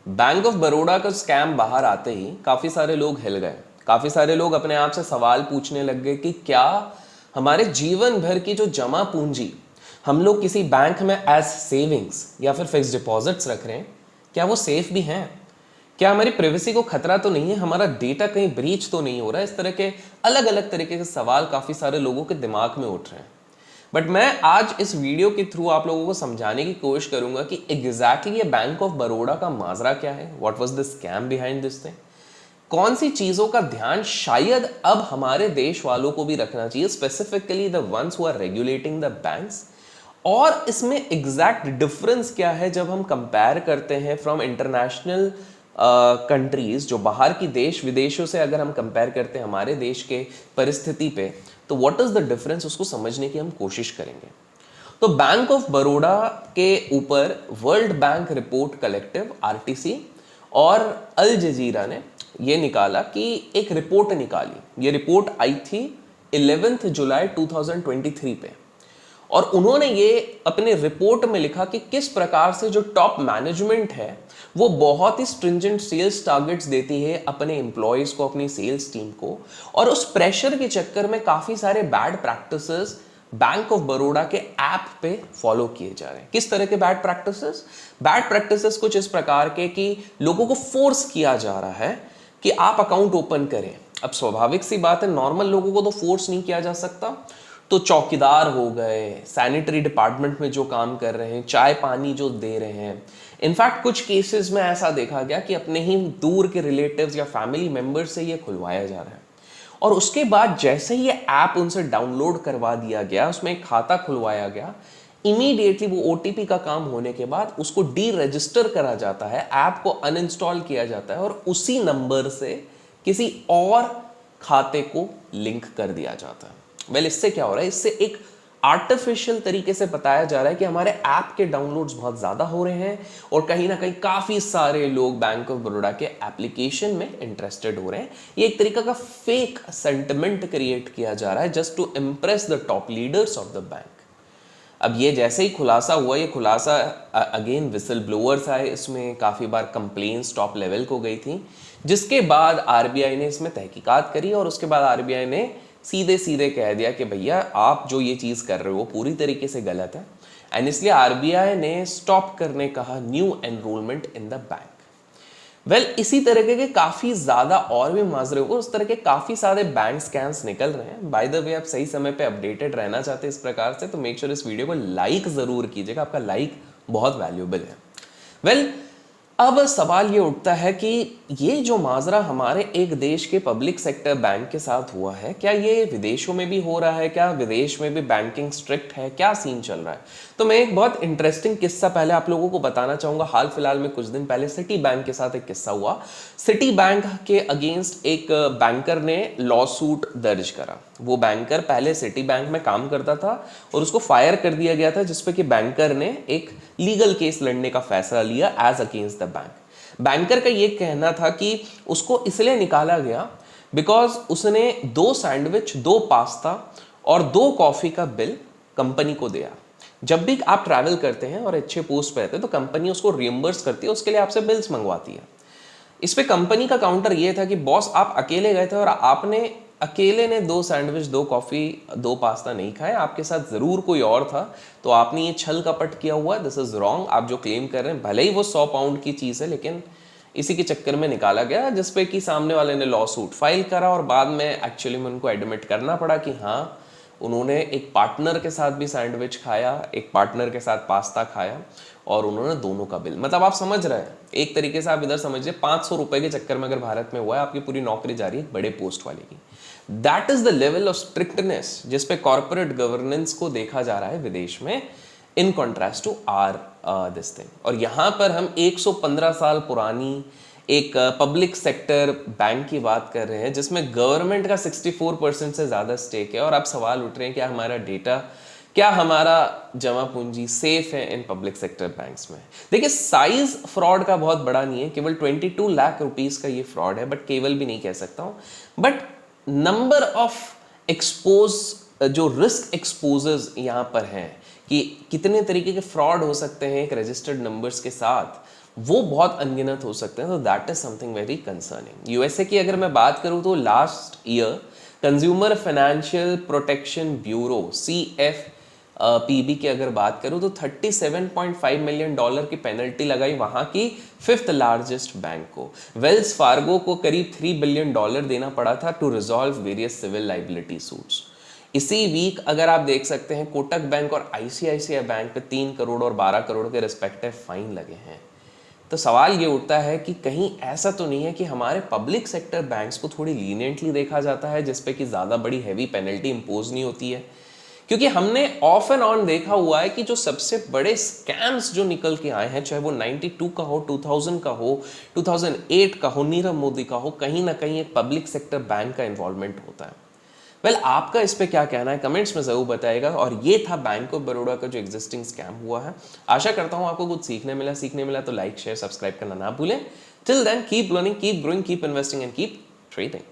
Bank of Baroda का scam बाहर आते ही काफी सारे लोग हिल गए। काफी सारे लोग अपने आप से सवाल पूछने लग गए कि क्या हमारे जीवन भर की जो जमा पूंजी हम लोग किसी बैंक में एज सेविंग्स या फिर फिक्स डिपॉजिट्स रख रहे हैं, क्या वो सेफ भी हैं? क्या हमारी प्राइवेसी को खतरा तो नहीं है? हमारा डेटा कहीं ब्रीच तो नहीं हो रहा है? इस तरह के अलग अलग तरीके के सवाल काफी सारे लोगों के दिमाग में उठ रहे हैं। बट मैं आज इस वीडियो के थ्रू आप लोगों को समझाने की कोशिश करूंगा कि एग्जैक्टली ये बैंक ऑफ बड़ौदा का माजरा क्या है, what was the scam behind this thing, कौन सी चीजों का ध्यान शायद अब हमारे देश वालों को भी रखना चाहिए, specifically the ones who are regulating the banks, और इसमें एग्जैक्ट डिफरेंस क्या है जब हम कंपेयर करते हैं फ्रॉम इंटरनेशनल कंट्रीज, जो बाहर की देश विदेशों से अगर हम कंपेयर करते हैं हमारे देश के परिस्थिति पे, तो व्हाट इज द डिफरेंस, उसको समझने की हम कोशिश करेंगे। तो बैंक ऑफ बड़ौदा के ऊपर world bank report collective RTC और अल जजीरा ने ये निकाला कि एक रिपोर्ट निकाली। ये रिपोर्ट आई थी 11 जुलाई 2023 पे, और उन्होंने ये अपने रिपोर्ट में लिखा कि किस प्रकार से जो टॉप मैनेजमेंट है वो बहुत ही स्ट्रिंजेंट सेल्स टारगेट्स देती है अपने एम्प्लॉयज को, अपनी सेल्स टीम को, और उस प्रेशर के चक्कर में काफी सारे bad practices bank of Baroda के ऐप पे फॉलो किए जा रहे हैं। किस तरह के बैड प्रैक्टिसेस? बैड प्रैक्टिसेस कुछ इस प्रकार के कि लोगों को फोर्स किया जा रहा है कि आप अकाउंट ओपन करें। अब स्वाभाविक सी बात है, नॉर्मल लोगों को तो फोर्स नहीं किया जा सकता, तो चौकीदार हो गए, सैनिटरी डिपार्टमेंट में जो काम कर रहे हैं, चाय पानी जो दे रहे हैं, इनफैक्ट कुछ केसेस में ऐसा देखा गया कि अपने ही दूर के रिलेटिव्स या फैमिली मेंबर्स से ये खुलवाया जा रहा है। और उसके बाद जैसे ही ये ऐप उनसे डाउनलोड करवा दिया गया, उसमें एक खाता खुलवाया गया, इमीडिएटली वो ओटीपी का काम होने के बाद उसको डी रजिस्टर करा जाता है, ऐप को अनइंस्टॉल किया जाता है और उसी नंबर से किसी और खाते को लिंक कर दिया जाता है। इससे क्या हो रहा है? इससे एक आर्टिफिशियल तरीके से बताया जा रहा है कि हमारे ऐप के डाउनलोड्स बहुत ज्यादा हो रहे हैं और कहीं ना कहीं काफी सारे लोग बैंक ऑफ बड़ौदा के एप्लीकेशन में इंटरेस्टेड हो रहे हैं। ये एक तरीका का फेक सेंटिमेंट क्रिएट किया जा रहा है just to impress the top leaders of the bank. अब ये जैसे ही खुलासा हुआ, ये खुलासा अगेन विसल ब्लोअर्स आए, इसमें काफी बार कंप्लेंट्स टॉप लेवल को गई थी, जिसके बाद आरबीआई ने इसमें तहकीकात करी और उसके बाद आरबीआई ने सीधे सीधे कह दिया कि भैया आप जो ये चीज कर रहे हो पूरी तरीके से गलत है, एंड इसलिए आरबीआई ने स्टॉप करने कहा new enrolment in the bank. इसी तरह के काफी ज्यादा और भी माजरे हो, उस तरह के काफी सारे बैंक स्कैम्स निकल रहे हैं। बाय द वे, आप सही समय पे अपडेटेड रहना चाहते हैं इस प्रकार से, तो मेक श्योर इस वीडियो को लाइक जरूर कीजिएगा, आपका लाइक बहुत वैल्यूएबल है। अब सवाल ये उठता है कि ये जो माजरा हमारे एक देश के पब्लिक सेक्टर बैंक के साथ हुआ है, क्या ये विदेशों में भी हो रहा है? क्या विदेश में भी बैंकिंग स्ट्रिक्ट है? क्या सीन चल रहा है? तो मैं एक बहुत इंटरेस्टिंग किस्सा पहले आप लोगों को बताना चाहूंगा। हाल फिलहाल में कुछ दिन पहले सिटी बैंक के साथ एक किस्सा हुआ। सिटी बैंक के अगेंस्ट एक बैंकर ने लॉ सूट दर्ज करा। वो बैंकर पहले सिटी बैंक में काम करता था और उसको फायर कर दिया गया था, जिसपे कि बैंकर ने एक लीगल केस लड़ने का फैसला लिया as against the bank. Banker का ये कहना था कि उसको इसलिए निकाला गया बिकॉज उसने 2 सैंडविच, 2 पास्ता और 2 कॉफी का बिल कंपनी को दिया। जब भी आप ट्रैवल करते हैं और अच्छे पोस्ट पे रहते हैं तो कंपनी उसको रियम्बर्स करती है, उसके लिए आपसे बिल्स मंगवाती है। इस पे कंपनी का काउंटर ये था कि बॉस आप अकेले गए थे और आपने अकेले ने 2 सैंडविच, 2 कॉफी, 2 पास्ता नहीं खाए, आपके साथ जरूर कोई और था, तो आपने ये छल कपट किया हुआ है, दिस इज रॉन्ग। आप जो क्लेम कर रहे हैं भले ही वो 100 पाउंड की चीज है, लेकिन इसी के चक्कर में निकाला गया, जिसपे कि सामने वाले ने लॉ सूट फाइल करा और बाद में एक्चुअली में उनको एडमिट करना पड़ा कि हाँ, उन्होंने एक पार्टनर के साथ भी सैंडविच खाया, एक पार्टनर के साथ पास्ता खाया और उन्होंने दोनों का बिल, मतलब आप समझ रहे हैं, एक तरीके से आप इधर समझिए 500 रुपए के चक्कर में अगर भारत में हुआ है, आपकी पूरी नौकरी जा रही है बड़े पोस्ट वाले की। That is the level of strictness जिसपे कॉर्पोरेट गवर्नेंस को देखा जा रहा है विदेश में, in contrast to our this thing. और यहां पर हम 115 साल पुरानी एक पब्लिक सेक्टर बैंक की बात कर रहे हैं जिसमें गवर्नमेंट का 64% से ज्यादा स्टेक है, और आप सवाल उठ रहे हैं क्या हमारा डेटा, क्या हमारा जमा पूंजी सेफ है इन पब्लिक सेक्टर बैंक्स में? देखिए, साइज फ्रॉड का बहुत बड़ा नहीं है, केवल 22 लाख रुपीस का ये फ्रॉड है, बट केवल भी नहीं कह सकता हूं, बट नंबर ऑफ एक्सपोज, जो रिस्क एक्सपोजर्स यहां पर हैं कि कितने तरीके के फ्रॉड हो सकते हैं एक रजिस्टर्ड नंबर्स के साथ, वो बहुत अनगिनत हो सकते हैं। तो that is something very concerning. USA की अगर मैं बात करूं तो last year consumer financial protection bureau CFPB की अगर बात करूं तो $37.5 मिलियन की पेनल्टी लगाई वहां की 5th लार्जेस्ट बैंक को। वेल्स फार्गो को करीब $3 बिलियन देना पड़ा था to resolve various civil liability suits. इसी वीक अगर आप देख सकते हैं कोटक बैंक और ICICI बैंक पे 3 करोड़ और 12 करोड़ के रिस्पेक्टिव फाइन लगे हैं। तो सवाल ये उठता है कि कहीं ऐसा तो नहीं है कि हमारे पब्लिक सेक्टर बैंक्स को थोड़ी लीनियंटली देखा जाता है जिसपे कि ज़्यादा बड़ी हैवी पेनल्टी इंपोज नहीं होती है। क्योंकि हमने ऑफ एंड ऑन देखा हुआ है कि जो सबसे बड़े स्कैम्स जो निकल के आए हैं, चाहे वो 92 का हो, 2000 का हो, 2008 का हो, नीरव मोदी का हो, कहीं ना कहीं एक पब्लिक सेक्टर बैंक का इन्वॉल्वमेंट होता है। आपका इस पे क्या कहना है कमेंट्स में जरूर बताइएगा। और ये था बैंक ऑफ बड़ौदा का जो एग्जिस्टिंग स्कैम हुआ है। आशा करता हूं आपको कुछ सीखने मिला तो लाइक शेयर सब्सक्राइब करना ना भूलें। Till then keep learning, keep growing, keep investing and keep trading.